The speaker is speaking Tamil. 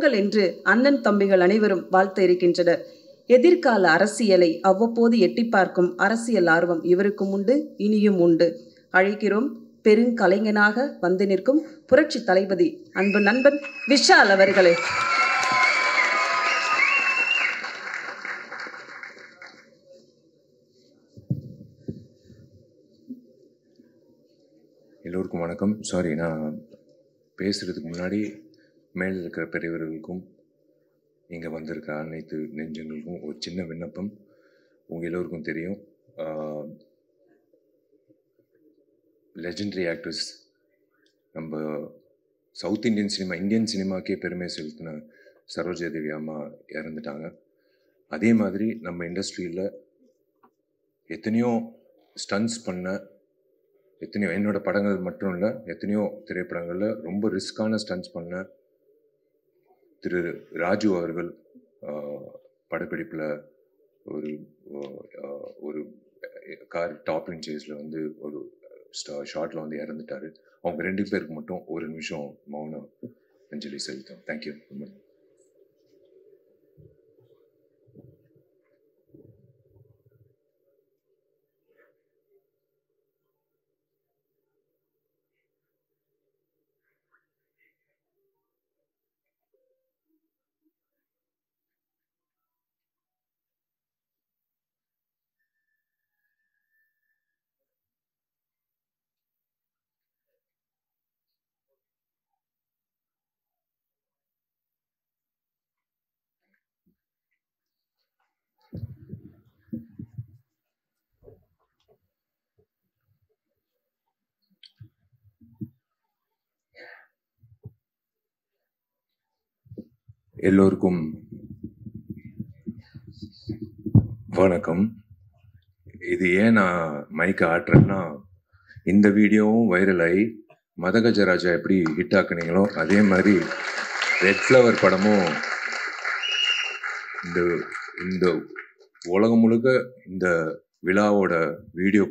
பொங்கல் என்று அண்ணன் தம்பிகள் அனைவரும் வாழ்த்த இருக்கின்றனர். எதிர்கால அரசியலை அவ்வப்போது எட்டி பார்க்கும் அரசியல் ஆர்வம் இவருக்கும் உண்டு, இனியும் உண்டு. அழைக்கிறோம் பெருங்கலைஞனாக வந்து நிற்கும் புரட்சி தளபதி அன்பு நண்பன் விஷால் அவர்களே. எல்லோருக்கும் வணக்கம். சாரி, நான் பேசுகிறதுக்கு முன்னாடி மேலே இருக்கிற பெரியவர்களுக்கும் இங்கே வந்திருக்க அனைத்து நெஞ்சங்களுக்கும் ஒரு சின்ன விண்ணப்பம். உங்கள் எல்லோருக்கும் தெரியும், லெஜெண்டரி ஆக்ட்ரஸ், நம்ம சவுத் இந்தியன் சினிமாக்கே பெருமை செலுத்தின சரோஜா தேவி அம்மா இறந்துட்டாங்க. அதே மாதிரி நம்ம இண்டஸ்ட்ரியில் எத்தனையோ ஸ்டன்ட்ஸ் பண்ண, எத்தனையோ என்னோட படங்கள் மட்டும் இல்லை, எத்தனையோ திரைப்படங்களில் ரொம்ப ரிஸ்கான ஸ்டன்ட்ஸ் பண்ண திரு ராஜு அவர்கள் படப்பிடிப்பில் ஒரு கார் டாப்லிங் சேஸில் வந்து ஒரு ஷார்ட்டில் வந்து இறந்துட்டார். அவங்க 2 பேருக்கு மட்டும் ஒரு நிமிஷம் மௌன அஞ்சலி செலுத்தோம். தேங்க்யூ. எல்லோருக்கும் வணக்கம். இது ஏன் நான் மைக்கை ஆட்டுறேன்னா, இந்த வீடியோவும் வைரல் ஆகி மதகஜராஜா எப்படி ஹிட் ஆக்குனீங்களோ அதே மாதிரி ரெட் ஃப்ளவர் படமும் இந்த உலகம் முழுக்க இந்த விழாவோட வீடியோ